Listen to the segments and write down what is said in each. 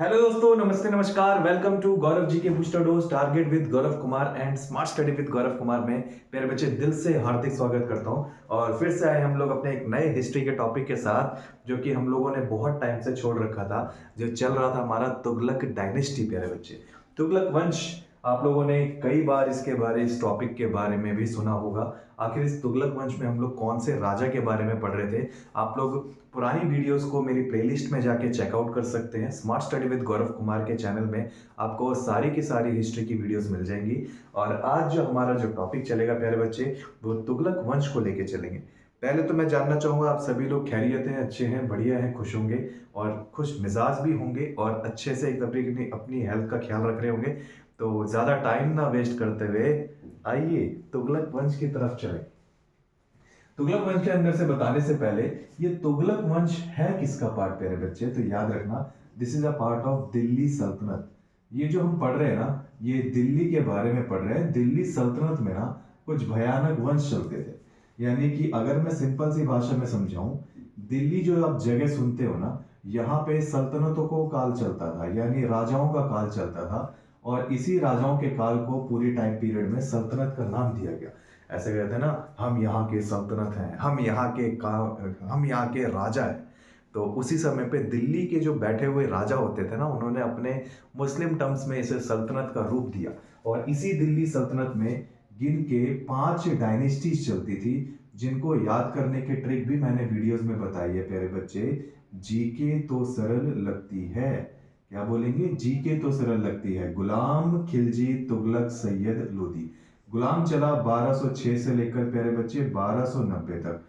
Hello दोस्तों, नमस्ते नमस्कार। वेलकम टू गौरव जी के booster dose target with Gaurav Kumar and smart study with Gaurav Kumar में मेरे बच्चे दिल से हार्दिक स्वागत करता हूं। और फिर से आए हम लोग अपने एक नए हिस्ट्री के टॉपिक के साथ, जो कि हम लोगों ने बहुत टाइम से छोड़ रखा था, जो चल रहा था हमारा तुगलक डायनेस्टी। प्यारे बच्चे, तुगलक वंश, आप लोगों ने कई बार इस टॉपिक के बारे में भी सुना होगा। आखिर इस तुगलक वंश में हम लोग कौन से राजा के बारे में पढ़ रहे थे, आप लोग पुरानी वीडियोस को मेरी प्लेलिस्ट में जाके चेकआउट कर सकते हैं। Smart study with Gaurav Kumar के चैनल में आपको सारी की सारी हिस्ट्री की वीडियोस मिल जाएंगी। और आज जो हमारा टॉपिक चलेगा प्यारे बच्चे, वो तुगलक वंश को लेके चलेंगे। पहले तो मैं जानना चाहूंगा आप सभी लोग खैरियत हैं, अच्छे हैं, बढ़िया हैं, खुश होंगे और खुश मिजाज भी होंगे और अच्छे से अपनी हेल्थ का ख्याल रख रहे होंगे। तो ज्यादा टाइम ना वेस्ट करते हुए आइए तुगलक वंश की तरफ चले। तुगलक वंश के अंदर से बताने से पहले, ये तुगलक वंश है किसका पार्ट प्यारे बच्चे, तो याद रखना, this is a part of Delhi सल्तनत। ये जो हम पढ़ रहे हैं ना, ये दिल्ली के बारे में पढ़ रहे हैं। दिल्ली सल्तनत में ना कुछ भयानक वंश चलते थे। यानी कि अगर मैं सिंपल सी भाषा में समझाऊं, दिल्ली जो आप जगह सुनते हो ना, यहाँ पे सल्तनतों को काल चलता था, यानी राजाओं का काल चलता था। और इसी राजाओं के काल को पूरी टाइम पीरियड में सल्तनत का नाम दिया गया। ऐसे कहते हैं ना, हम यहाँ के सल्तनत हैं, हम यहाँ के राजा हैं। तो उसी समय पे दिल्ली के जो बैठे हुए राजा होते थे ना, उन्होंने अपने मुस्लिम टर्म्स में इसे सल्तनत का रूप दिया। और इसी दिल्ली सल्तनत में गिन के 5 डायनेस्टीज चलती थी, जिनको याद करने के ट्रिक भी मैंने वीडियोस में बताई है प्यारे बच्चे। जीके तो सरल लगती है, क्या बोलेंगे, जीके तो सरल लगती है। गुलाम, खिलजी, तुगलक, सैयद, लोदी। गुलाम चला 1206 से लेकर प्यारे बच्चे 1290 तक।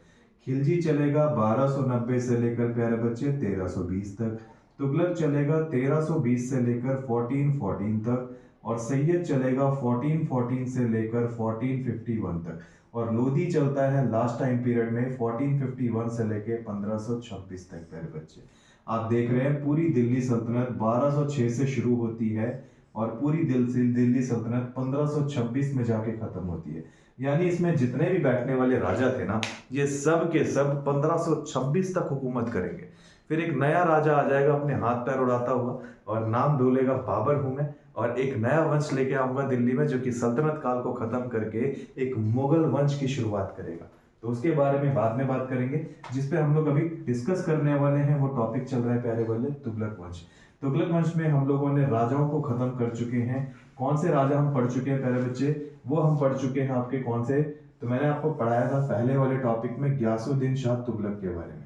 खिलजी चलेगा 1290 से लेकर प्यारे बच्चे 1320 तक। तुगलक चलेगा 1320 से लेकर 1414 तक। और सैयद चलेगा 1414 से लेकर 1451 तक। और लोदी चलता है लास्ट टाइम पीरियड में 1451 से लेकर 1526 तक प्यारे बच्चे। आप देख रहे हैं पूरी दिल्ली सल्तनत 1206 से शुरू होती है और पूरी दिल्ली सल्तनत 1526 में जाके खत्म होती है। यानी इसमें जितने भी बैठने वाले राजा थे ना, ये सब के सब 1526 तक हुकूमत करेंगे। फिर एक नया राजा आ जाएगा अपने हाथ पैर उड़ाता हुआ और नाम बोलेगा बाबर हूं मैं, और एक नया वंश लेके आऊंगा दिल्ली में, जो कि सल्तनत काल को खत्म करके एक मुगल वंश की शुरुआत करेगा। तो उसके बारे में बाद में बात करेंगे। जिस पे हम लोग अभी डिस्कस करने वाले हैं वो टॉपिक चल रहा है प्यारे वाले, तुगलक वंश। तुगलक वंश में हम लोगों ने राजाओं को खत्म कर चुके हैं। कौन से राजा हम पढ़ चुके हैं प्यारे बच्चे, वो हम पढ़ चुके हैं आपके कौन से, तो मैंने आपको पढ़ाया था पहले वाले टॉपिक में गयासुद्दीन शाह तुगलक के बारे में।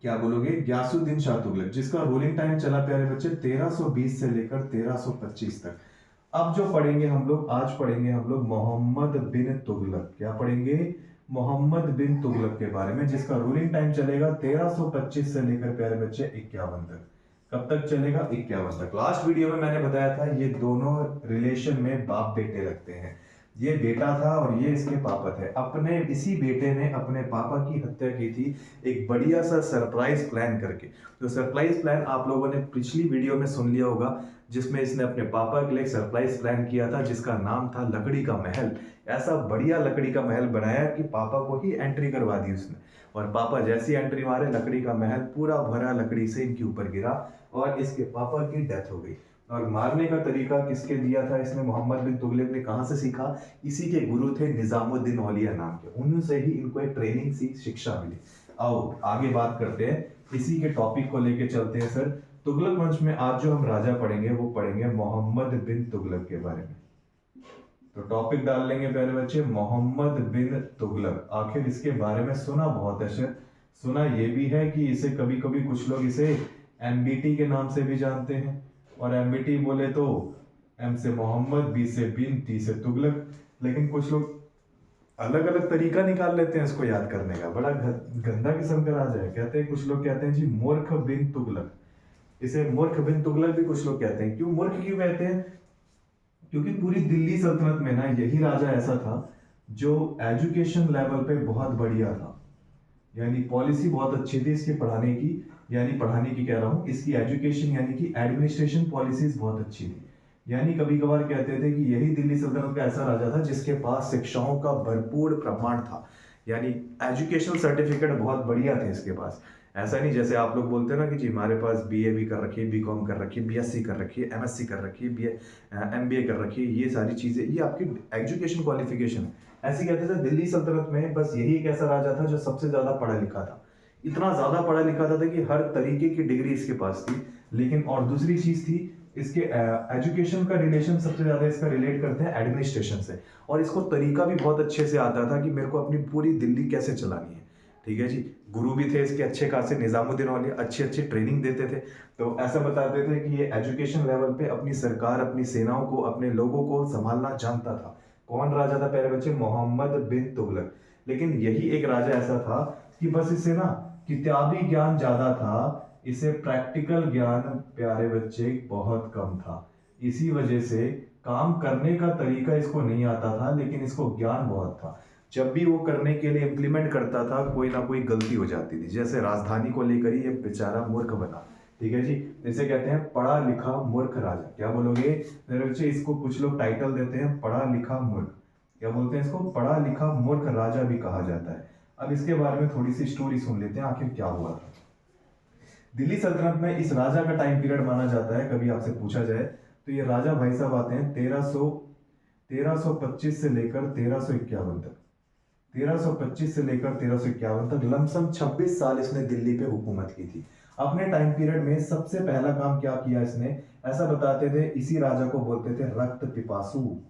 क्या बोलोगे, गयासुद्दीन शाह तुगलक, जिसका रूलिंग टाइम चला प्यारे बच्चे 1320 से लेकर 1325 तक। अब जो पढ़ेंगे हम लोग, आज पढ़ेंगे हम लोग मोहम्मद बिन तुगलक। क्या पढ़ेंगे, मोहम्मद बिन तुगलक के बारे में, जिसका रूलिंग टाइम चलेगा 1325 से लेकर प्यारे बच्चे 51 तक। कब तक चलेगा, 51 तक। लास्ट वीडियो में मैंने बताया था ये दोनों रिलेशन में बाप बेटे लगते हैं। ये बेटा था और ये इसके पापा थे। अपने इसी बेटे ने अपने पापा की हत्या की थी एक बढ़िया सा सरप्राइज प्लान करके। तो सरप्राइज प्लान आप लोगों ने पिछली वीडियो में सुन लिया होगा, जिसमें इसने अपने पापा के लिए एक सरप्राइज प्लान किया था, जिसका नाम था लकड़ी का महल। ऐसा बढ़िया लकड़ी का महल बनाया कि पापा को ही एंट्री करवा दी उसने। और पापा जैसी एंट्री मारे, लकड़ी का महल पूरा भरा लकड़ी से इनके ऊपर गिरा और इसके पापा की डेथ हो गई। और मारने का तरीका किसके दिया था इसने, मोहम्मद बिन तुगलक ने कहां से सीखा, इसी के गुरु थे निजामुद्दीन औलिया नाम के, उन्हीं से ही इनको एक ट्रेनिंग सी शिक्षा मिली। आओ आगे बात करते हैं, इसी के टॉपिक को लेके चलते हैं सर। तुगलक वंश में आज जो हम राजा पढ़ेंगे वो पढ़ेंगे मोहम्मद बिन तुगलक के बारे में। तो टॉपिक डाल लेंगे पहले बच्चे, मोहम्मद बिन तुगलक। आखिर इसके बारे में सुना बहुत है सर, सुना ये भी है कि इसे कभी कभी कुछ लोग इसे एमबीटी के नाम से भी जानते हैं। और एमबीटी बोले तो एम से मोहम्मद, बी से बिन, टी से तुगलक। लेकिन कुछ लोग अलग अलग तरीका निकाल लेते हैं इसको याद करने का, बड़ा गंदा किस्म का राजा है। कहते हैं, कुछ लोग कहते हैं जी मूर्ख बिन तुगलक, इसे मूर्ख बिन तुगलक भी कुछ लोग कहते हैं। क्यों मूर्ख क्यों कहते हैं, क्योंकि पूरी दिल्ली सल्तनत में ना यही राजा ऐसा था जो एजुकेशन लेवल पे बहुत बढ़िया था। यानी पॉलिसी बहुत अच्छी थी इसकी पढ़ाने की, यानी पढ़ाने की कह रहा हूँ, इसकी एजुकेशन यानी कि एडमिनिस्ट्रेशन पॉलिसीज बहुत अच्छी थी। यानी कभी कभार कहते थे कि यही दिल्ली सल्तनत का ऐसा राजा था जिसके पास शिक्षाओं का भरपूर प्रमाण था। यानी एजुकेशनल सर्टिफिकेट बहुत बढ़िया थे इसके पास। ऐसा नहीं जैसे आप लोग बोलते हैं ना कि जी हमारे पास बीए भी कर रखी है, बीकॉम कर रखी है, बीएससी कर रखी है, एमएससी कर रखी है, बीए एमबीए कर रखी है, ये सारी चीज़ें ये आपकी एजुकेशन क्वालिफिकेशन है। ऐसे कहते थे दिल्ली सल्तनत में बस यही एक ऐसा राजा था जो सबसे ज़्यादा पढ़ा लिखा था। इतना ज़्यादा पढ़ा लिखा था कि हर तरीके की डिग्री इसके पास थी। लेकिन और दूसरी चीज़ थी इसके एजुकेशन का रिलेशन सबसे ज़्यादा इसका रिलेट करते हैं एडमिनिस्ट्रेशन से। और इसको तरीका भी बहुत अच्छे से आता था कि मेरे को अपनी पूरी दिल्ली कैसे चलानी है। ठीक है जी। गुरु भी थे इसके अच्छे खासे, निजामुद्दीन औलिया अच्छी अच्छी ट्रेनिंग देते थे। तो ऐसा बताते थे कि ये एजुकेशन लेवल पे अपनी सरकार, अपनी सेनाओं को, अपने लोगों को संभालना जानता था। कौन राजा था प्यारे बच्चे? मोहम्मद बिन तुगलक। लेकिन यही एक राजा ऐसा था कि बस इसे ना किताबी ज्ञान ज्यादा था, इसे प्रैक्टिकल ज्ञान प्यारे बच्चे बहुत कम था। इसी वजह से काम करने का तरीका इसको नहीं आता था, लेकिन इसको ज्ञान बहुत था। जब भी वो करने के लिए इम्प्लीमेंट करता था कोई ना कोई गलती हो जाती थी। जैसे राजधानी को लेकर ही ये बेचारा मूर्ख बना। ठीक है जी। इसे कहते हैं पढ़ा लिखा मूर्ख राजा। क्या बोलोगे मेरे बच्चे? इसको कुछ लोग टाइटल देते हैं पढ़ा लिखा मूर्ख। क्या बोलते हैं इसको? पढ़ा लिखा मूर्ख राजा भी कहा जाता है। अब इसके बारे में थोड़ी सी स्टोरी सुन लेते हैं, आखिर क्या हुआ था। दिल्ली सल्तनत में इस राजा का टाइम पीरियड माना जाता है, कभी आपसे पूछा जाए तो ये राजा भाई साहब आते हैं 1325 से लेकर 1351 तक। 1325 से लेकर 1351 तक लमसम 26 साल इसने दिल्ली पे हुकूमत की थी। अपने टाइम पीरियड में सबसे पहला काम क्या किया इसने? ऐसा बताते थे इसी राजा को बोलते थे रक्त पिपासु।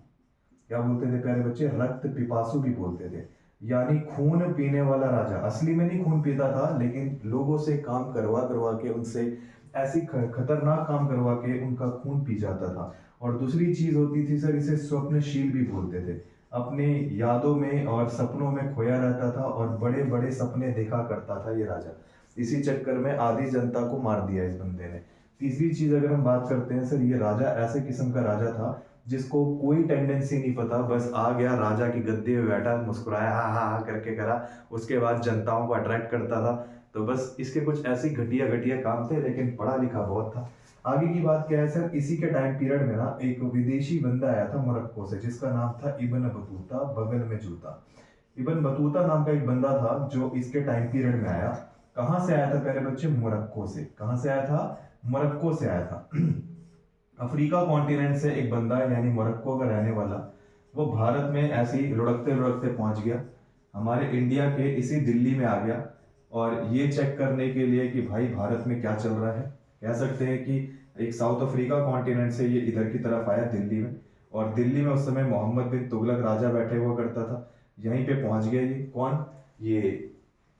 क्या बोलते थे प्यारे बच्चे? रक्त पिपासु भी बोलते थे, यानी खून पीने वाला राजा। असली में नहीं खून पीता था, लेकिन लोगों से काम करवा करवा के, उनसे ऐसी खतरनाक काम करवा के उनका खून पी जाता था। और दूसरी चीज होती थी सर, इसे स्वप्नशील भी बोलते थे। अपने यादों में और सपनों में खोया रहता था और बड़े बड़े सपने देखा करता था ये राजा। इसी चक्कर में आधी जनता को मार दिया इस बंदे ने। तीसरी चीज अगर हम बात करते हैं सर, ये राजा ऐसे किस्म का राजा था जिसको कोई टेंडेंसी नहीं पता, बस आ गया राजा की गद्दी में बैठा, मुस्कुराया, हा हा हा करके करा, उसके बाद जनताओं को अट्रैक्ट करता था। तो बस इसके कुछ ऐसी घटिया घटिया काम थे, लेकिन पढ़ा लिखा बहुत था। आगे की बात क्या है सर, इसी के टाइम पीरियड में ना एक विदेशी बंदा आया था मोरक्को से, जिसका नाम था इब्न बतूता, बगल में जूता। इब्न बतूता नाम का एक बंदा था जो इसके टाइम पीरियड में आया। कहाँ से आया था प्यारे बच्चे? मोरक्को से। कहाँ से आया था? मोरक्को से आया था। अफ्रीका कॉन्टिनेंट से एक बंदा, यानी मोरक्को का रहने वाला, वो भारत में ऐसे ही लुढ़कते लुढ़कते पहुंच गया, हमारे इंडिया के इसी दिल्ली में आ गया। और ये चेक करने के लिए कि भाई भारत में क्या चल रहा है। कह सकते हैं कि एक साउथ अफ्रीका कॉन्टिनेंट से ये इधर की तरफ आया दिल्ली में। और दिल्ली में उस समय मोहम्मद बिन तुगलक राजा बैठे हुआ करता था। यहीं पे पहुंच गया ये कौन? ये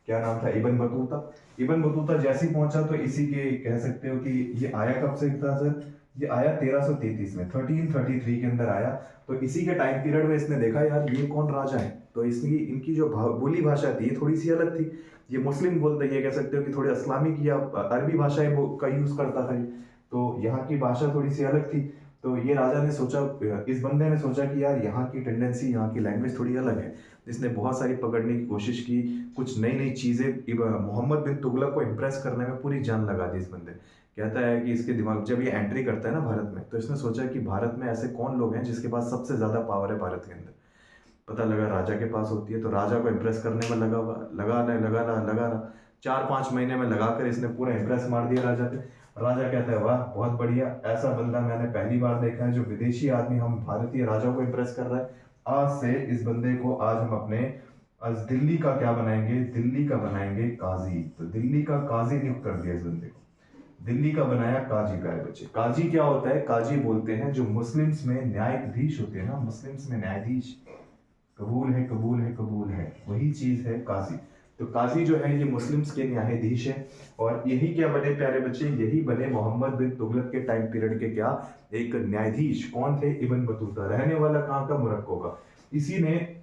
क्या नाम था? Ibn Battuta. इब्न बतूता जैसे ही पहुंचा तो इसी के कह सकते हो कि ये आया कब से था सर? ये आया 1333 में, 1333 के अंदर आया। तो इसी के टाइम पीरियड में इसने देखा यार ये कौन राजा है। तो इसकी इनकी जो बोली भाषा थी थोड़ी सी अलग थी। ये मुस्लिम बोलते, ये कह सकते हो कि थोड़े इस्लामिक या अरबी भाषाएं का यूज करता था ये। तो यहाँ की भाषा थोड़ी सी अलग थी। तो ये राजा ने सोचा, इस बंदे ने सोचा कि यार यहाँ की टेंडेंसी, यहाँ की लैंग्वेज थोड़ी अलग है। इसने बहुत सारी पकड़ने की कोशिश की, कुछ नई नई चीजें, मोहम्मद बिन तुगलक को इम्प्रेस करने में पूरी जान लगा दी इस बंदे। कहता है कि इसके दिमाग, जब ये एंट्री करता है ना भारत में, तो इसने सोचा कि भारत में ऐसे कौन लोग हैं जिसके पास सबसे ज्यादा पावर है भारत के अंदर। पता लगा राजा के पास होती है। तो राजा को इम्प्रेस करने में लगा रहा 4-5 महीने में लगाकर इसने पूरा इम्प्रेस मार दिया राजा पे। राजा कहता है वाह बहुत बढ़िया, ऐसा बंदा मैंने पहली बार देखा है जो विदेशी आदमी हम भारतीय राजा को इम्प्रेस कर रहा है। आज से इस बंदे को आज हम अपने, आज दिल्ली का क्या बनाएंगे? दिल्ली का बनाएंगे काजी। तो दिल्ली का काजी नियुक्त कर दिया इस बंदे को। दिल्ली का बनाया काजी। प्यारे बच्चे, काजी क्या होता है? काजी बोलते हैं जो मुस्लिम्स में न्यायाधीश होते हैं ना, मुस्लिम्स में न्यायाधीश, कबूल है कबूल है कबूल है, वही चीज है काजी। तो काजी जो है ये मुस्लिम्स के न्यायाधीश है। और यही क्या बने प्यारे बच्चे? यही बने मोहम्मद बिन तुगलक के टाइम पीरियड के क्या एक न्यायाधीश। कौन थे? Ibn Battuta. रहने वाला कहाँ का? मोरक्को का। इसी ने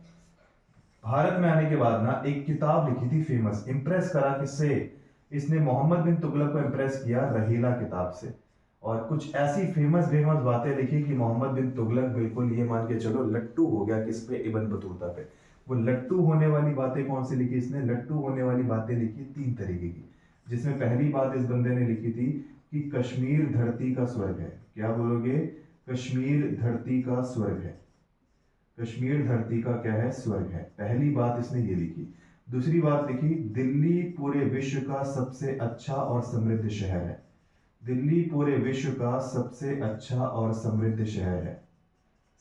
भारत में आने के बाद ना एक किताब लिखी थी फेमस, इम्प्रेस करा किससे? इसने मोहम्मद बिन तुगलक को इम्प्रेस किया रहीला किताब से। और कुछ ऐसी फेमस फेमस बातें लिखी कि मोहम्मद बिन तुगलक बिल्कुल ये मान के चलो लट्टू हो गया किस पे? इब्न बतूता पे। वो लट्टू होने वाली बातें कौन सी लिखी इसने? लट्टू होने वाली बातें लिखी 3 तरीके की। जिसमें पहली बात इस बंदे ने लिखी थी कि कश्मीर धरती का स्वर्ग है। क्या बोलोगे? कश्मीर धरती का स्वर्ग है। कश्मीर धरती का क्या है? स्वर्ग है। पहली बात इसने ये लिखी। दूसरी बात लिखी, दिल्ली पूरे विश्व का सबसे अच्छा और समृद्ध शहर है। दिल्ली पूरे विश्व का सबसे अच्छा और समृद्ध शहर है।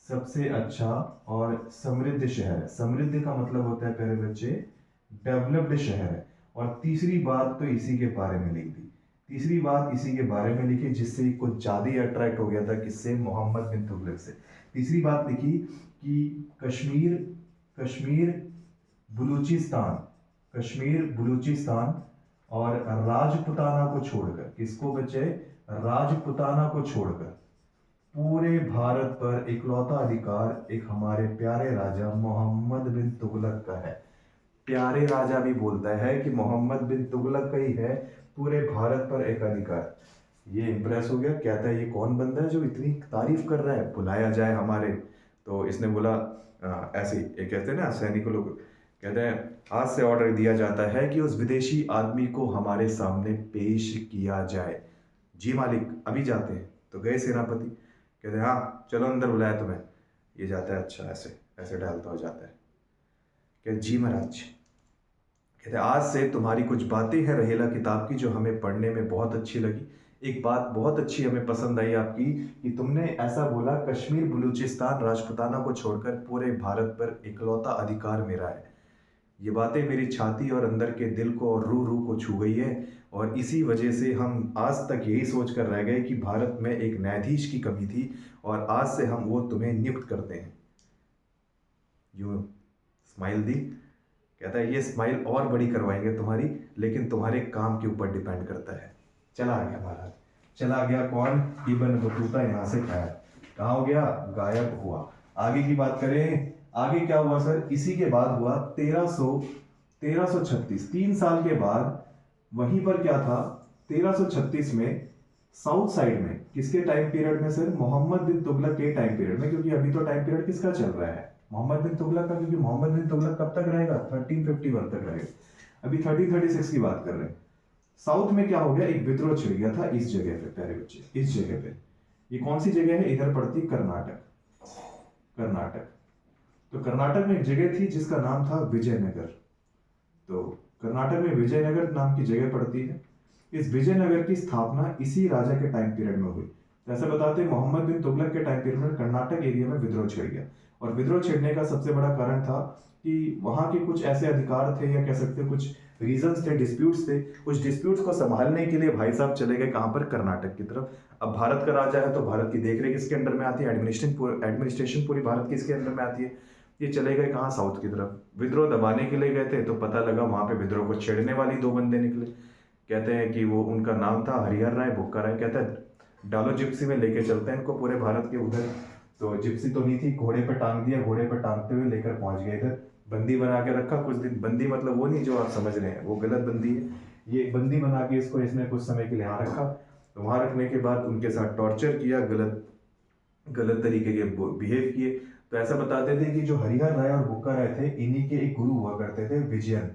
सबसे अच्छा और समृद्ध शहर है। समृद्ध का मतलब होता है प्यारे बच्चे डेवलप्ड शहर है। और तीसरी बात तो इसी के बारे में लिख दी। तीसरी बात इसी के बारे में लिखी जिससे कुछ ज़्यादा ही अट्रैक्ट हो गया था, किससे? मोहम्मद बिन तुगलक से। तीसरी बात लिखी कि कश्मीर कश्मीर बलूचिस्तान कश्मीर बलूचिस्तान और राजपुताना को छोड़कर, किसको बच्चे? राजपुताना को छोड़कर पूरे भारत पर इकलौता अधिकार एक हमारे प्यारे राजा मोहम्मद बिन तुगलक का है। प्यारे राजा भी बोलता है कि मोहम्मद बिन तुगलक का ही है पूरे भारत पर एक अधिकार। ये इम्प्रेस हो गया, कहता है ये कौन बंदा है जो इतनी तारीफ कर रहा है, बुलाया जाए हमारे। तो इसने बोला ऐसे ही, एक कहते हैं ना सैनिकों लोग कहते हैं, आज से ऑर्डर दिया जाता है कि उस विदेशी आदमी को हमारे सामने पेश किया जाए। जी मालिक, अभी जाते हैं। तो गए सेनापति, कहते हैं हाँ चलो अंदर बुलाया तुम्हें। ये जाता है, अच्छा ऐसे ऐसे डालता हो जाता है। कहते जी महाराज। कहते आज से तुम्हारी कुछ बातें हैं रहेला किताब की जो हमें पढ़ने में बहुत अच्छी लगी। एक बात बहुत अच्छी हमें पसंद आई आपकी, कि तुमने ऐसा बोला कश्मीर बलूचिस्तान राजपुताना को छोड़कर पूरे भारत पर इकलौता अधिकार मेरा है। ये बातें मेरी छाती और अंदर के दिल को और रूह रूह को छू गई है। और इसी वजह से हम आज तक यही सोच कर रह गए कि भारत में एक न्यायाधीश की कमी थी, और आज से हम वो तुम्हें नियुक्त करते हैं। यूं स्माइल दी। कहता है ये स्माइल और बड़ी करवाएंगे तुम्हारी, लेकिन तुम्हारे काम के ऊपर डिपेंड करता है। चला गया महाराज। चला गया कौन? इब्न बतूता यहाँ से गायब। कहाँ हो गया? गायब हुआ। आगे की बात करें, आगे क्या हुआ सर? इसी के बाद हुआ 1336, 3 साल के बाद। वहीं पर क्या था 1336 में? साउथ साइड में किसके टाइम पीरियड में सर? मोहम्मद बिन तुगलक के टाइम पीरियड में। क्योंकि अभी तो टाइम पीरियड किसका चल रहा है? मोहम्मद बिन तुगलक का। क्योंकि मोहम्मद बिन तुगलक कब तक रहेगा? 1351 तक रहेगा। अभी 1336 की बात कर रहे हैं। साउथ में क्या हो गया? एक विद्रोह छिड़ गया था इस जगह पे प्यारे बच्चे, इस जगह पे। ये कौन सी जगह है? इधर पड़ती कर्नाटक। कर्नाटक। तो कर्नाटक में एक जगह थी जिसका नाम था विजयनगर। तो कर्नाटक में विजयनगर नाम की जगह पड़ती है। इस विजयनगर की स्थापना इसी राजा के टाइम पीरियड में हुई। तो ऐसा बताते हैं मोहम्मद बिन तुगलक के टाइम पीरियड में कर्नाटक एरिया में विद्रोह छिड़ गया। और विद्रोह छिड़ने का सबसे बड़ा कारण था कि वहां के कुछ ऐसे अधिकार थे, या कह सकते हैं कुछ रीजंस थे, डिस्प्यूट्स थे। कुछ डिस्प्यूट्स को संभालने के लिए भाई साहब चले गए कहां पर? कर्नाटक की तरफ। अब भारत का राजा है तो भारत की देखरेख इसके अंडर में आती है, एडमिनिस्ट्रेशन पूरी भारत की इसके अंडर में आती है। ये चले गए कहाँ? साउथ की तरफ। विद्रोह दबाने के लिए गए थे तो पता लगा वहां पे विद्रोह को छेड़ने वाली 2 बंदे निकले। कहते हैं कि वो, उनका नाम था हरिहर राय, बुक्का राय। कहता है डालो जिप्सी में लेके चलते हैं इनको पूरे भारत के उधर। तो जिप्सी तो नहीं थी, घोड़े पे टांग दिया, घोड़े पे टांगते हुए लेकर पहुंच गए इधर। बंदी बना के रखा कुछ दिन। बंदी मतलब वो नहीं जो आप समझ रहे हैं, वो गलत बंदी है। ये बंदी बना के इसको इसने कुछ समय के लिए यहाँ रखा। तो वहां रखने के बाद उनके साथ टॉर्चर किया, गलत गलत तरीके के बिहेव किए। तो ऐसा बताते थे कि जो हरिहर राय और बुक्का राय थे, इन्हीं के एक गुरु हुआ करते थे, विजयन।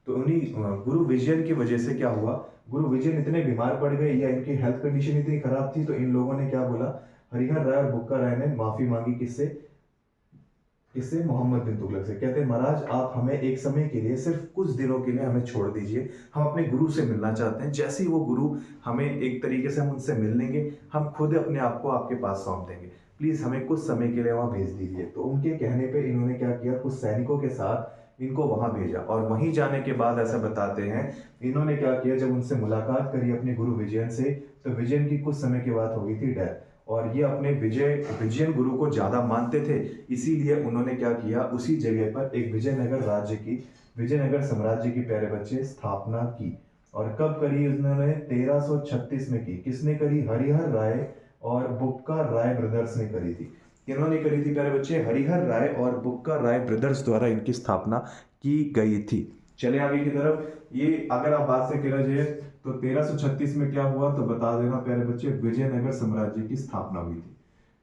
तो उन्हीं गुरु विजयन की वजह से क्या हुआ? गुरु विजयन इतने बीमार पड़ गए, या इनकी हेल्थ कंडीशन इतनी खराब थी, तो इन लोगों ने क्या बोला? हरिहर राय और बुक्का राय ने माफी मांगी। किससे? किससे? मोहम्मद बिन तुगलक से। कहते हैं महाराज आप हमें एक समय के लिए, सिर्फ कुछ दिनों के लिए हमें छोड़ दीजिए, हम अपने गुरु से मिलना चाहते हैं। जैसे ही वो गुरु हमें एक तरीके से हम उनसे मिल लेंगे, हम खुद अपने आप को आपके पास सौंप देंगे, प्लीज हमें कुछ समय के लिए वहां भेज दीजिए। तो उनके कहने पे इन्होंने क्या किया? कुछ सैनिकों के साथ इनको वहां भेजा। और वहीं जाने के बाद ऐसा बताते हैं इन्होंने क्या किया, जब उनसे मुलाकात करी अपने गुरु विजयन से, तो विजयन की कुछ समय के बाद हो गई थी डेथ। और ये अपने विजयन गुरु को ज्यादा मानते थे, इसीलिए उन्होंने क्या किया? उसी जगह पर एक विजयनगर साम्राज्य की प्यारे बच्चे स्थापना की। और कब करी उन्होंने? 1336 में की। किसने करी? हरिहर राय और बुक्का राय ब्रदर्स ने करी थी। किन्होंने करी थी प्यारे बच्चे? हरिहर राय और बुक्का राय ब्रदर्स द्वारा इनकी स्थापना की गई थी। चले आगे की तरफ। ये अगर आप बात से कहना चाहिए तो 1336 में क्या हुआ तो बता देना प्यारे बच्चे, विजयनगर साम्राज्य की स्थापना हुई थी।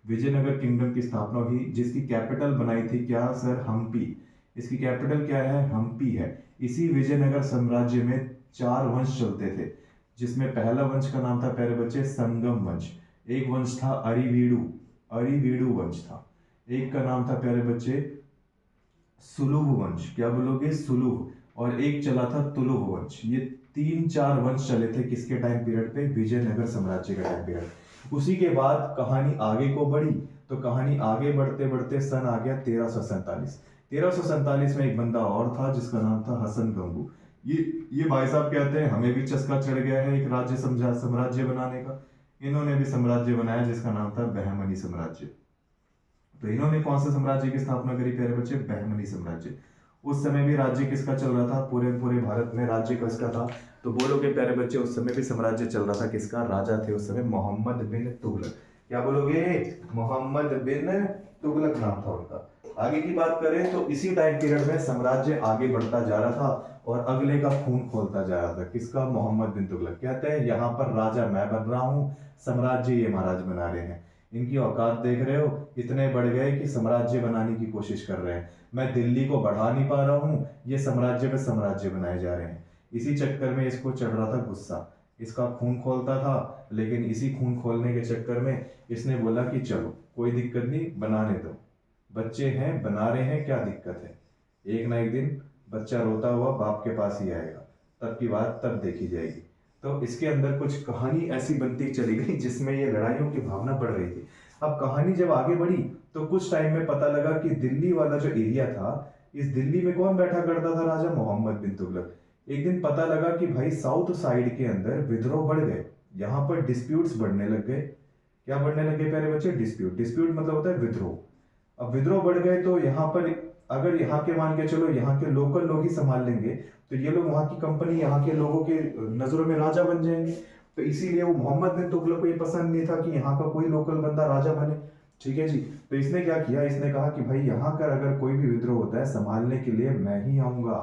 विजयनगर किंगडम की स्थापना हुई, जिसकी कैपिटल बनाई थी क्या सर? हम्पी। इसकी कैपिटल क्या है? हम्पी है। इसी विजयनगर साम्राज्य में 4 वंश चलते थे, जिसमें पहला वंश का नाम था प्यारे बच्चे संगम वंश। एक वंश था अरिवीडू वंश था। एक का नाम था प्यारे बच्चे सुलुभ वंश। क्या बोलोगे? सुलुभ। और एक चला था तुलुव वंश। ये 3-4 वंश चले थे किसके टाइम पीरियड पे? विजयनगर साम्राज्य का टाइम पीरियड। उसी के बाद कहानी आगे को बढ़ी, तो कहानी आगे बढ़ते बढ़ते सन आ गया 1347। 1347 में एक बंदा और था जिसका नाम था हसन गंगू। ये भाई साहब कहते हैं हमें भी चस्का चढ़ गया है एक राज्य समझा साम्राज्य बनाने का। इन्होंने भी साम्राज्य बनाया जिसका नाम था बहमनी साम्राज्य। तो इन्होंने कौन से साम्राज्य की स्थापना करी प्यारे बच्चे? बहमनी साम्राज्य। उस समय भी राज्य किसका चल रहा था? पूरे पूरे भारत में राज्य किसका था? तो बोलोगे प्यारे बच्चे उस समय भी साम्राज्य चल रहा था किसका? राजा थे उस समय मोहम्मद बिन तुगलक। क्या बोलोगे? मोहम्मद बिन तुगलक नाम था उनका। आगे की बात करें तो इसी टाइम पीरियड में साम्राज्य आगे बढ़ता जा रहा था और अगले का खून खोलता जा रहा था। किसका? मोहम्मद बिन तुगलक। कहते हैं यहाँ पर राजा मैं बन रहा हूँ, साम्राज्य ये महाराज बना रहे हैं। इनकी औकात देख रहे हो, इतने बढ़ गए कि साम्राज्य बनाने की कोशिश कर रहे हैं। मैं दिल्ली को बढ़ा नहीं पा रहा हूँ, ये साम्राज्य पे साम्राज्य बनाए जा रहे हैं। इसी चक्कर में इसको चढ़ रहा था गुस्सा, इसका खून खोलता था। लेकिन इसी खून खोलने के चक्कर में इसने बोला कि चलो कोई दिक्कत नहीं, बनाने दो, बच्चे हैं बना रहे हैं, क्या दिक्कत है। एक ना एक दिन बच्चा रोता हुआ बाप के पास ही आएगा, तब की बात तब देखी जाएगी। तो इसके अंदर कुछ कहानी ऐसी बनती चली गई जिसमें ये लड़ाइयों की भावना बढ़ रही थी। अब कहानी जब आगे बढ़ी तो कुछ टाइम में पता लगा कि दिल्ली वाला जो एरिया था, इस दिल्ली में कौन बैठा करता था? राजा मोहम्मद बिन तुगलक। एक दिन पता लगा कि भाई साउथ साइड के अंदर विद्रोह बढ़ गए, यहाँ पर डिस्प्यूट्स बढ़ने लग गए। क्या बढ़ने लगे प्यारे बच्चे? डिस्प्यूट। डिस्प्यूट मतलब होता है विद्रोह। अब विद्रोह बढ़ गए तो यहाँ पर अगर यहाँ के मान के चलो यहाँ के लोकल लोग ही संभाल लेंगे तो ये लोग वहां की कंपनी यहाँ के लोगों के नजरों में राजा बन जाएंगे। तो इसीलिए वो मोहम्मद बिन तुगलक को ये पसंद नहीं था कि यहाँ का कोई लोकल बंदा राजा बने। ठीक है जी। तो इसने क्या किया? इसने कहा कि भाई यहाँ का अगर कोई भी विद्रोह होता है संभालने के लिए मैं ही आऊंगा।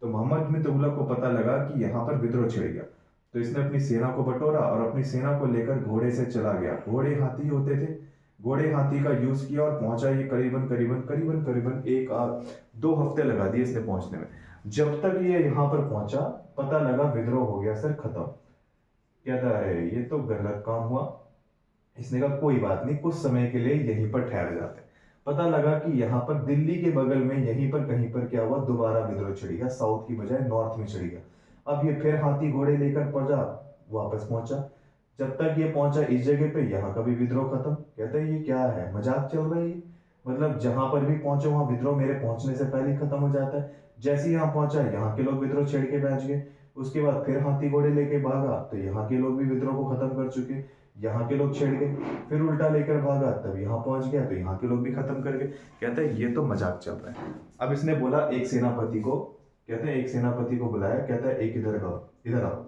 तो मोहम्मद बिन तुगलक को पता लगा कि यहाँ पर विद्रोह छिड़ गया, तो इसने अपनी सेना को बटोरा और अपनी सेना को लेकर घोड़े से चला गया। घोड़े हाथी होते थे, घोड़े हाथी का यूज किया और पहुंचा ये करीबन करीबन करीबन करीबन 1-2 हफ्ते लगा दिए इसने पहुंचने में। जब तक ये यहाँ पर पहुंचा पता लगा विद्रोह हो गया सर खत्म। कहता है ये तो गलत काम हुआ। इसने कहा कोई बात नहीं, कुछ समय के लिए यहीं पर ठहर जाते। पता लगा कि यहाँ पर दिल्ली के बगल में यहीं पर कहीं पर क्या हुआ, दोबारा विद्रोह छिड़ गया, साउथ की बजाय नॉर्थ में छिड़ गया। अब ये फिर हाथी घोड़े लेकर पहुंचा, वापस पहुंचा। जब तक ये पहुंचा इस जगह पे, यहाँ का भी विद्रोह खत्म। कहते हैं ये क्या है, मजाक चल रहा है ये? मतलब जहां पर भी पहुंचे वहां विद्रोह मेरे पहुंचने से पहले ही खत्म हो जाता है। जैसे ही यहाँ पहुंचा यहाँ के लोग विद्रोह छेड़ के बैठ गए। उसके बाद फिर हाथी घोड़े लेके भागा तो यहाँ के लोग भी विद्रोह को खत्म कर चुके, यहाँ के लोग छेड़ गए। फिर उल्टा लेकर भागा तब यहाँ पहुंच गया तो यहाँ के लोग भी खत्म कर गए। कहते हैं ये तो मजाक चल रहा है। अब इसने बोला एक सेनापति को, कहते हैं एक सेनापति को बुलाया, कहता है एक इधर आओ, इधर आओ,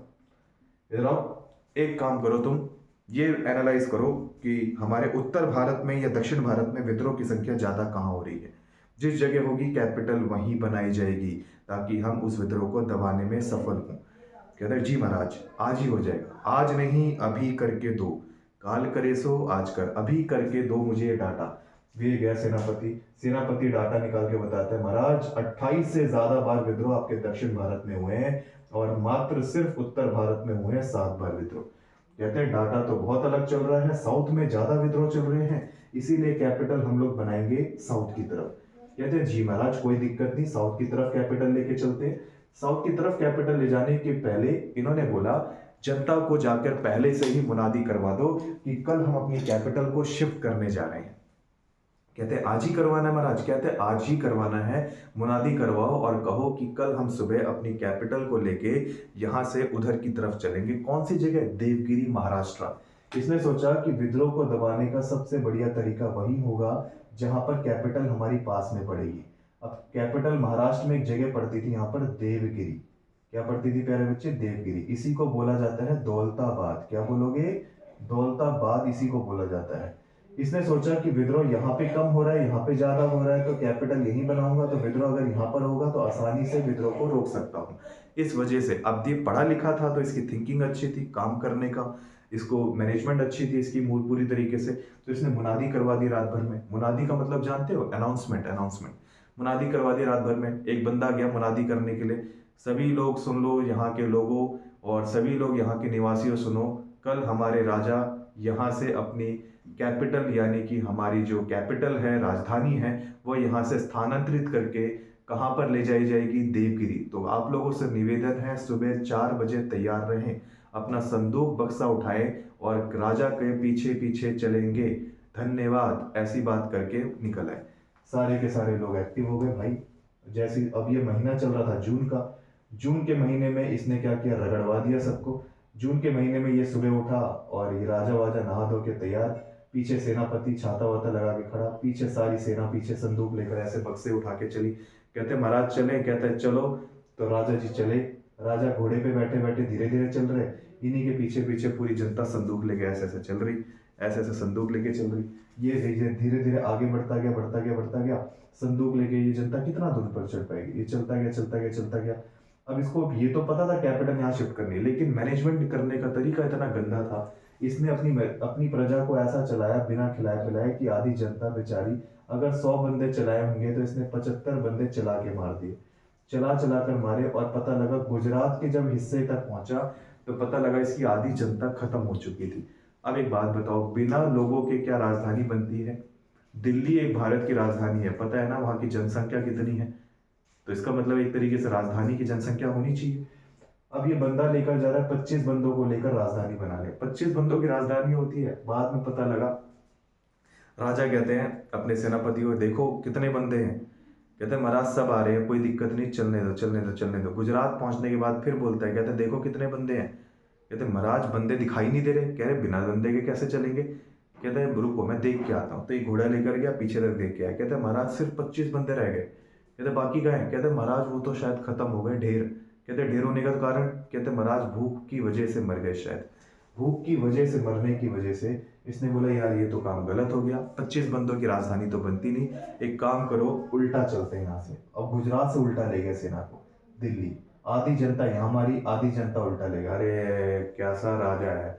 इधर आओ, एक काम करो तुम ये एनालाइज करो कि हमारे उत्तर भारत में या दक्षिण भारत में विद्रोह की संख्या ज्यादा कहाँ हो रही है। जिस जगह होगी कैपिटल वहीं बनाई जाएगी ताकि हम उस विद्रोह को दबाने में सफल हों। कहता है जी महाराज आज ही हो जाएगा, आज नहीं अभी करके दो, काल करे सो आज कर, अभी करके दो मुझे ये डाटा। वे गया सेनापति, सेनापति डाटा निकाल के बताता है महाराज 28 से ज्यादा बार विद्रोह आपके दक्षिण भारत में हुए हैं और मात्र सिर्फ उत्तर भारत में हुए हैं 7 बार विद्रोह। कहते हैं डाटा तो बहुत अलग चल रहा है, साउथ में ज्यादा विद्रोह चल रहे हैं, इसीलिए कैपिटल हम लोग बनाएंगे साउथ की तरफ। कहते हैं जी महाराज कोई दिक्कत नहीं, साउथ की तरफ कैपिटल लेके चलते हैं। साउथ की तरफ कैपिटल ले जाने के पहले इन्होंने बोला जनता को जाकर पहले से ही मुनादी करवा दो कि कल हम अपनी कैपिटल को शिफ्ट करने जा रहे हैं। कहते हैं आज ही करवाना है महाराज? कहते हैं आज ही करवाना है, मुनादी करवाओ और कहो कि कल हम सुबह अपनी कैपिटल को लेके यहाँ से उधर की तरफ चलेंगे। कौन सी जगह? देवगिरी महाराष्ट्र। इसने सोचा कि विद्रोह को दबाने का सबसे बढ़िया तरीका वही होगा जहां पर कैपिटल हमारी पास में पड़ेगी। अब कैपिटल महाराष्ट्र में एक जगह पड़ती थी, यहाँ पर देवगिरी। क्या पड़ती थी प्यारे बच्चे? देवगिरी। इसी को बोला जाता है दौलताबाद। क्या बोलोगे? दौलताबाद इसी को बोला जाता है। इसने सोचा कि विद्रोह यहाँ पे कम हो रहा है, यहाँ पे ज्यादा हो रहा है, तो कैपिटल यहीं बनाऊंगा, तो विद्रोह अगर यहाँ पर होगा तो आसानी से विद्रोह को रोक सकता हूँ। इस वजह से अब ये पढ़ा लिखा था तो इसकी थिंकिंग अच्छी थी, काम करने का इसको मैनेजमेंट अच्छी थी इसकी पूरी तरीके से। तो इसने मुनादी करवा दी रात भर में। मुनादी का मतलब जानते हो? अनाउंसमेंट। अनाउंसमेंट मुनादी करवा दी रात भर में। एक बंदा गया मुनादी करने के लिए, सभी लोग सुन लो यहाँ के लोगों और सभी लोग यहाँ के निवासियों सुनो, कल हमारे राजा यहाँ से अपनी कैपिटल यानी कि हमारी जो कैपिटल है, राजधानी है, वो यहाँ से स्थानांतरित करके कहाँ पर ले जाई जाएगी? देवगिरी। तो आप लोगों से निवेदन है, सुबह 4 बजे तैयार रहें, अपना संदूक बक्सा उठाएं और राजा के पीछे पीछे चलेंगे, धन्यवाद, ऐसी बात करके निकल आए। सारे के सारे लोग एक्टिव हो गए भाई। जैसे अब ये महीना चल रहा था जून का, जून के महीने में इसने क्या किया, रगड़वा दिया सबको। जून के महीने में ये सुबह उठा और ये राजा वाजा नहा धो के तैयार, पीछे सेनापति छाता वाता लगा के खड़ा, पीछे सारी सेना पीछे संदूक लेकर ऐसे बक्से उठा के चली। कहते महाराज चले, कहते चलो। तो राजा जी चले। राजा घोड़े पे बैठे बैठे धीरे धीरे चल रहे, इन्हीं के पीछे पीछे पूरी जनता संदूक लेके ऐसे ऐसे चल रही, ऐसे ऐसे संदूक लेके चल रही। ये धीरे धीरे आगे बढ़ता गया, बढ़ता गया, बढ़ता गया। संदूक लेके ये जनता कितना दूर पर चढ़ पाएगी? ये चलता गया, चलता गया, चलता गया। अब इसको ये तो पता था कैपिटल यहाँ शिफ्ट करनी है, लेकिन मैनेजमेंट करने का तरीका इतना गंदा था। इसने अपनी अपनी प्रजा को ऐसा चलाया बिना खिलाए पिलाए कि आधी जनता बेचारी, अगर 100 बंदे चलाए होंगे तो इसने 75 बंदे चला के मार दिए। चला चला कर मारे, और पता लगा गुजरात के जब हिस्से तक पहुंचा तो पता लगा इसकी आधी जनता खत्म हो चुकी थी। अब एक बात बताओ, बिना लोगों के क्या राजधानी बनती है? दिल्ली एक भारत की राजधानी है, पता है ना वहाँ की जनसंख्या कितनी है? तो इसका मतलब एक तरीके से राजधानी की जनसंख्या होनी चाहिए। अब ये बंदा लेकर जा रहा है 25 बंदों को लेकर राजधानी बना ले। 25 बंदों की राजधानी होती है। बाद में पता लगा, राजा कहते हैं अपने सेनापति को, देखो कितने बंदे हैं? कहते हैं महाराज सब आ रहे हैं, कोई दिक्कत नहीं, चलने दो चलने दो चलने दो। गुजरात पहुंचने के बाद फिर बोलता है, कहते हैं देखो कितने बंदे हैं? कहते हैं महाराज बंदे दिखाई नहीं दे रहे। कह रहे बिना बंदे के कैसे चलेंगे? कहते हैं रुको मैं देख के आता हूँ। तो एक घोड़ा लेकर गया, पीछे तक देख के आया। कहते हैं महाराज सिर्फ 25 बंदे रह गए। कहते बाकी कहाँ हैं? कहते महाराज वो तो शायद खत्म हो गए, ढेर। कहते ढेर होने का कारण? कहते महाराज भूख की वजह से मर गए शायद। भूख की वजह से मरने की वजह से इसने बोला यार ये तो काम गलत हो गया, 25 बंदों की राजधानी तो बनती नहीं, एक काम करो उल्टा चलते हैं यहाँ से। अब गुजरात से उल्टा ले गए सेना को दिल्ली, आधी जनता यहाँ मारी, आधी जनता उल्टा लेगा। अरे कैसा राजा है,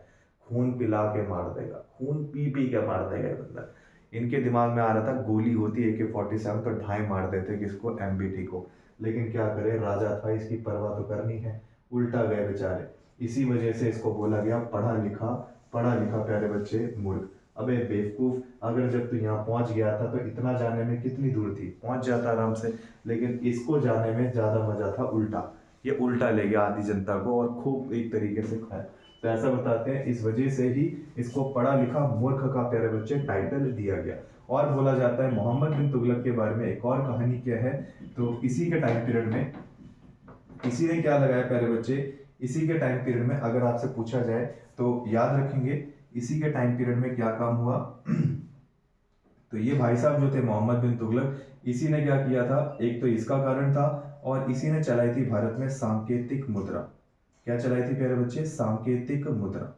खून पिला के मार देगा, खून पी पी के मार देगा ये बंदा। इनके दिमाग में आ रहा था गोली होती AK-47 तो ढाई मार देते किसको, MBT को। लेकिन क्या करे, राजा था, इसकी परवाह तो करनी है, उल्टा गए बेचारे। इसी वजह से इसको बोला गया पढ़ा लिखा प्यारे बच्चे मूर्ख। अबे बेवकूफ, अगर जब तू यहाँ पहुंच गया था तो इतना जाने में कितनी दूर थी, पहुंच जाता आराम से। लेकिन इसको जाने में ज्यादा मजा था उल्टा। ये उल्टा ले गया आधी जनता को और खूब एक तरीके से खाया। तो ऐसा बताते हैं इस वजह से ही इसको पढ़ा लिखा मूर्ख का प्यारे बच्चे टाइटल दिया गया। और बोला जाता है मोहम्मद बिन तुगलक के बारे में एक और कहानी क्या है, तो इसी के टाइम पीरियड में इसी ने क्या लगाया प्यारे बच्चे, इसी के टाइम पीरियड में अगर आपसे पूछा जाए तो याद रखेंगे इसी के टाइम पीरियड में क्या काम हुआ। तो ये भाई साहब जो थे मोहम्मद बिन तुगलक, इसी ने क्या किया था, एक तो इसका कारण था, और इसी ने चलाई थी भारत में सांकेतिक मुद्रा। क्या चलाई थी प्यारे बच्चे? सांकेतिक मुद्रा।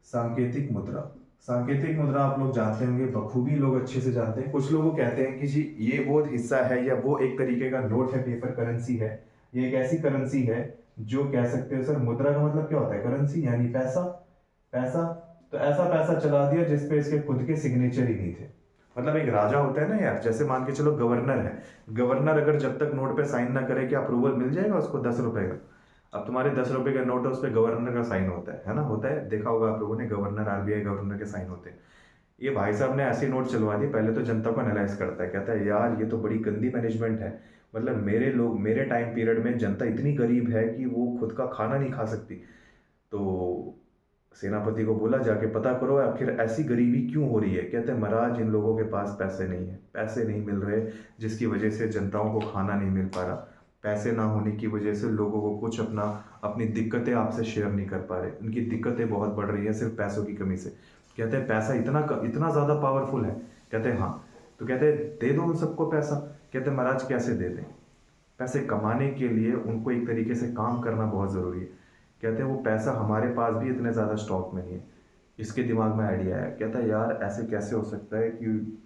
सांकेतिक मुद्रा, सांकेतिक मुद्रा आप लोग जानते होंगे बखूबी, लोग अच्छे से जानते हैं। कुछ लोग कहते हैं कि जी ये वो हिस्सा है या वो एक तरीके का नोट है, पेपर करेंसी है। ये एक ऐसी करेंसी है जो कह सकते हो सर, मुद्रा का मतलब क्या होता है? करेंसी यानी पैसा। पैसा तो ऐसा पैसा चला दिया जिसपे इसके खुद के सिग्नेचर ही नहीं थे। मतलब एक राजा होता है ना यार, जैसे मान के चलो गवर्नर है, गवर्नर अगर जब तक नोट पे साइन ना करे क्या अप्रूवल मिल जाएगा उसको 10 रुपए का? अब तुम्हारे 10 रुपए का नोट है, उस पर गवर्नर का साइन होता है ना, होता है, देखा होगा आप लोगों ने, गवर्नर RBI गवर्नर के साइन होते हैं। ये भाई साहब ने ऐसी नोट चलवा दी। पहले तो जनता को एनालाइज करता है, कहता है यार ये तो बड़ी गंदी मैनेजमेंट है। मतलब मेरे लोग, मेरे टाइम पीरियड में जनता इतनी गरीब है कि वो खुद का खाना नहीं खा सकती। तो सेनापति को बोला जाके पता करो आखिर ऐसी गरीबी क्यों हो रही है। कहते हैं महाराज इन लोगों के पास पैसे नहीं है, पैसे नहीं मिल रहे, जिसकी वजह से जनताओं को खाना नहीं मिल पा रहा। पैसे ना होने की वजह से लोगों को कुछ अपनी दिक्कतें आपसे शेयर नहीं कर पा रहे, उनकी दिक्कतें बहुत बढ़ रही हैं सिर्फ पैसों की कमी से। कहते हैं पैसा इतना ज़्यादा पावरफुल है। कहते हैं हाँ। तो कहते हैं दे दो उन सबको पैसा। कहते हैं महाराज कैसे दे दें? पैसे कमाने के लिए उनको एक तरीके से काम करना बहुत ज़रूरी है। कहते हैं वो पैसा हमारे पास भी इतने ज़्यादा स्टॉक में नहीं है। इसके दिमाग में आइडिया आया, कहता है यार ऐसे कैसे हो सकता है कि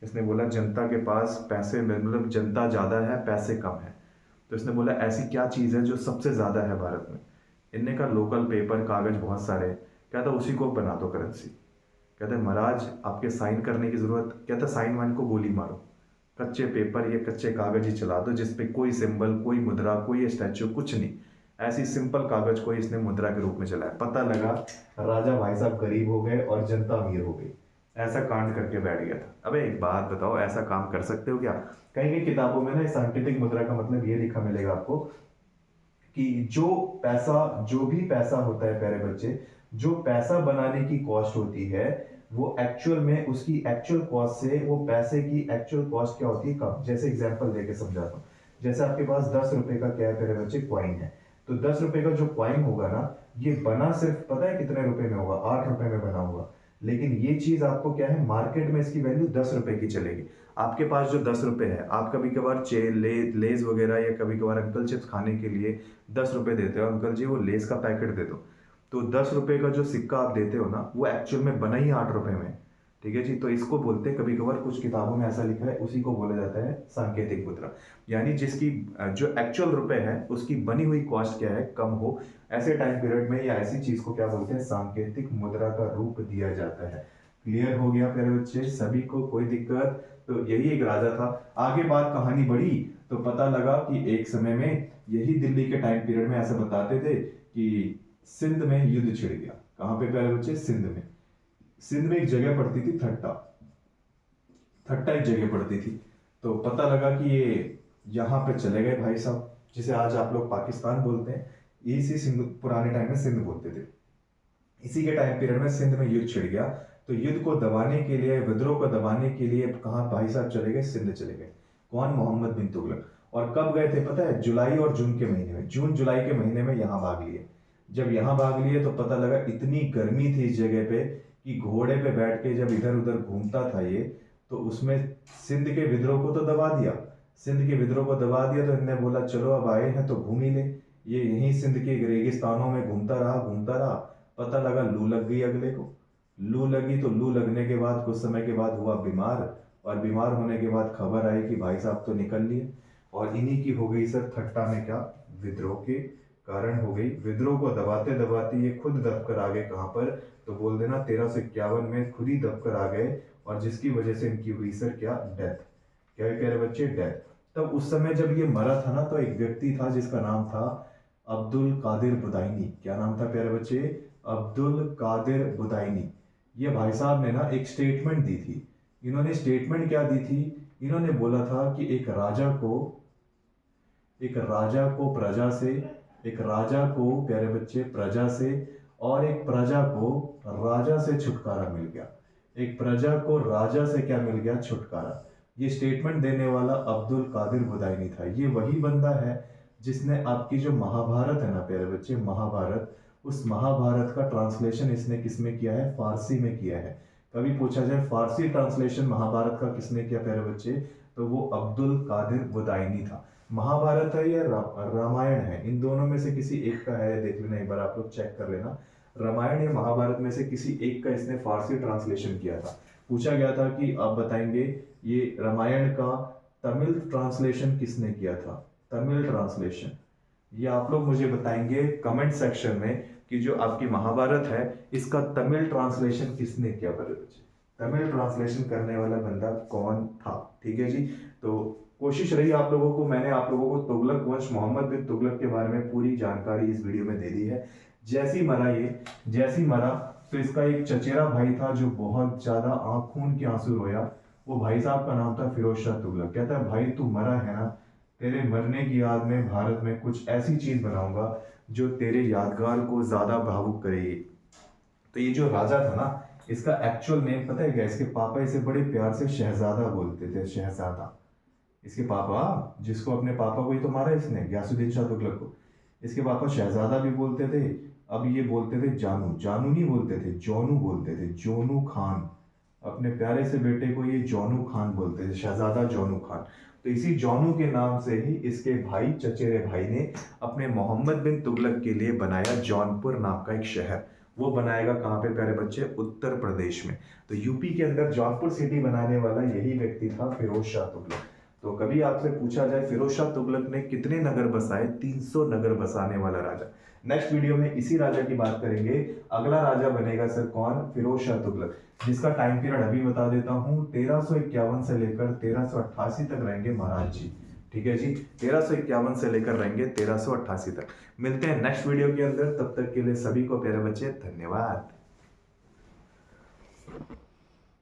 इसने बोला जनता के पास पैसे, मतलब जनता ज़्यादा है पैसे कम है। तो इसने बोला ऐसी क्या चीज़ है जो सबसे ज़्यादा है भारत में? इनने का लोकल पेपर कागज़ बहुत सारे। कहता उसी को बना दो करेंसी। कहते हैं महाराज आपके साइन करने की ज़रूरत, कहता साइन वाइन को गोली मारो, कच्चे पेपर ये कच्चे कागज़ ही चला दो जिसपे कोई सिंबल, कोई मुद्रा, कोई स्टैचू, कुछ नहीं। ऐसी सिंपल कागज़ को इसने मुद्रा के रूप में चलाया। पता लगा राजा भाई साहब गरीब हो गए और जनता अमीर हो गई। ऐसा कांड करके बैठ गया था। अबे एक बात बताओ, ऐसा काम कर सकते हो क्या? कई कई किताबों में ना सांकेतिक मुद्रा का मतलब ये लिखा मिलेगा आपको कि जो भी पैसा होता है प्यारे बच्चे, जो पैसा बनाने की कॉस्ट होती है वो एक्चुअल में उसकी एक्चुअल कॉस्ट से वो पैसे की एक्चुअल कॉस्ट क्या होती है कम। जैसे एग्जांपल देके समझाता हूँ। जैसे आपके पास 10 रुपए का क्या है प्यारे बच्चे, क्वाइन है। तो 10 रुपए का जो क्वाइन होगा ना, ये बना सिर्फ पता है कितने रुपए में होगा, 8 रुपए में बना होगा। लेकिन ये चीज आपको क्या है, मार्केट में इसकी वैल्यू 10 रुपए की चलेगी। आपके पास जो 10 रुपए है, आप कभी कभार लेज वगैरह या कभी कभार अंकल चिप्स खाने के लिए 10 रुपए देते हो, अंकल जी वो लेस का पैकेट दे दो। तो 10 रुपए का जो सिक्का आप देते हो ना, वो एक्चुअल में बना ही 8 रुपए में। ठीक है जी। तो इसको बोलते हैं, कभी कभार कुछ किताबों में ऐसा लिखा है, उसी को बोला जाता है सांकेतिक मुद्रा। यानी जिसकी जो एक्चुअल रुपए है उसकी बनी हुई कॉस्ट क्या है, कम हो। ऐसे टाइम पीरियड में या ऐसी चीज को क्या बोलते हैं, सांकेतिक मुद्रा का रूप दिया जाता है। क्लियर हो गया प्यारे बच्चे सभी को, कोई दिक्कत? तो यही एक राजा था। आगे बात कहानी बढ़ी तो पता लगा कि एक समय में यही दिल्ली के टाइम पीरियड में ऐसा बताते थे कि सिंध में युद्ध छिड़ गया। कहां पे प्यारे बच्चे, सिंध में। सिंध में एक जगह पड़ती थी थट्टा, थट्टा एक जगह पड़ती थी। तो पता लगा कि ये यहाँ पे चले गए भाई साहब, जिसे आज आप लोग पाकिस्तान बोलते हैं, इसी सिंध पुराने टाइम में सिंध बोलते थे। इसी के टाइम पीरियड में सिंध में युद्ध छिड़ गया। तो युद्ध को दबाने के लिए, विद्रोह को दबाने के लिए कहाँ भाई साहब चले गए, सिंध चले गए। कौन, मोहम्मद बिन तुगलक। और कब गए थे पता है, जुलाई और जून के महीने में, जून जुलाई के महीने में यहाँ भाग लिए। जब यहाँ भाग लिए तो पता लगा इतनी गर्मी थी इस जगह पे कि घोड़े पे बैठ के जब इधर उधर घूमता था ये, तो उसमें सिंध के विद्रोह को तो दबा दिया। सिंध के विद्रोह को दबा दिया तो इनने बोला चलो अब आए हैं तो घूम ही ले। ये यहीं सिंध के रेगिस्तानों में घूमता रहा घूमता रहा। पता लगा लू लग गई अगले को। लू लगी तो लू लगने के बाद कुछ समय के बाद हुआ बीमार, और बीमार होने के बाद खबर आई कि भाई साहब तो निकल लिए। और इन्हीं की हो गई सर थट्टा में क्या, विद्रोह के कारण हो गई। विद्रोह को दबाते दबाते ये खुद दबकर आ गए कहाँ पर, तो बोल देना 1351 में खुद ही दबकर आ गए। और जिसकी वजह से इनकी हुई सर क्या, डेथ। क्या कह रहे बच्चे, डेथ। तब उस समय जब ये मरा था ना, तो एक व्यक्ति था जिसका नाम था अब्दुल कादिर बुदायनी। क्या नाम था प्यारे बच्चे, अब्दुल कादिर बुदायनी। ये भाई साहब ने ना एक स्टेटमेंट दी थी। इन्होंने स्टेटमेंट क्या दी थी, इन्होंने बोला था कि एक राजा को प्रजा से, एक राजा को प्यारे बच्चे प्रजा से, और एक प्रजा को राजा से छुटकारा मिल गया। एक प्रजा को राजा से क्या मिल गया, छुटकारा। ये स्टेटमेंट देने वाला अब्दुल कादिर बुदायनी था। ये वही बंदा है जिसने आपकी जो महाभारत है ना प्यारे बच्चे, महाभारत, उस महाभारत का ट्रांसलेशन इसने किसमें किया है, फारसी में किया है। कभी पूछा जाए फारसी ट्रांसलेशन महाभारत का किसने किया प्यारे बच्चे, तो वो अब्दुल कादिर बुदायनी था। महाभारत है या रामायण है, इन दोनों में से किसी एक का है, देख लेना एक बार, आप लोग चेक कर लेना। रामायण या महाभारत में से किसी एक का इसने फारसी ट्रांसलेशन किया था। पूछा गया था कि आप बताएंगे ये रामायण का तमिल ट्रांसलेशन किसने किया था, तमिल ट्रांसलेशन। ये आप लोग मुझे बताएंगे कमेंट सेक्शन में कि जो आपकी महाभारत है इसका तमिल ट्रांसलेशन किसने किया। बच्चे तमिल ट्रांसलेशन करने वाला बंदा कौन था, ठीक है जी। तो कोशिश रही आप लोगों को, मैंने आप लोगों को तुगलक वंश, मोहम्मद बिन तुगलक के बारे में पूरी जानकारी इस वीडियो में दे दी है। जैसी मरा तो इसका एक चचेरा भाई था जो बहुत ज्यादा खून के आंसू रोया। वो भाई साहब का नाम था फिरोज शाह तुगलक। कहता है भाई तू मरा है ना, तेरे मरने की याद में भारत में कुछ ऐसी चीज बनाऊंगा जो तेरे यादगार को ज्यादा भावुक करेगी। तो ये जो राजा था ना, इसका एक्चुअल नेम पता है क्या, इसके पापा इसे बड़े प्यार से शहजादा बोलते थे, शहजादा। इसके पापा, जिसको अपने पापा को ही तो मारा इसने, गयासुद्दीन शाह तुगलक को, इसके पापा शहजादा भी बोलते थे। अब ये बोलते थे जानू, जानू नहीं बोलते थे, जोनू बोलते थे, जोनू खान। अपने प्यारे से बेटे को ये जोनू खान बोलते थे, शहजादा जोनू खान। तो इसी जोनू के नाम से ही इसके भाई, चचेरे भाई ने अपने मोहम्मद बिन तुगलक के लिए बनाया जौनपुर नाम का एक शहर। वो बनाएगा कहाँ पे प्यारे बच्चे, उत्तर प्रदेश में। तो यूपी के अंदर जौनपुर सिटी बनाने वाला यही व्यक्ति था फिरोज शाह तुगलक। तो कभी आपसे पूछा जाए फिरोज शाह तुगलक ने कितने नगर बसाए, 300 नगर बसाने वाला राजा। नेक्स्ट वीडियो में इसी राजा की बात करेंगे। अगला राजा बनेगा सर कौन, फिरोज शाह तुगलक, जिसका टाइम पीरियड अभी बता देता हूँ, 1351 से लेकर 1388 तक रहेंगे महाराज जी। ठीक है जी, 1351 से लेकर रहेंगे 1388 तक। मिलते हैं नेक्स्ट वीडियो के अंदर, तब तक के लिए सभी को प्यारे बच्चे धन्यवाद।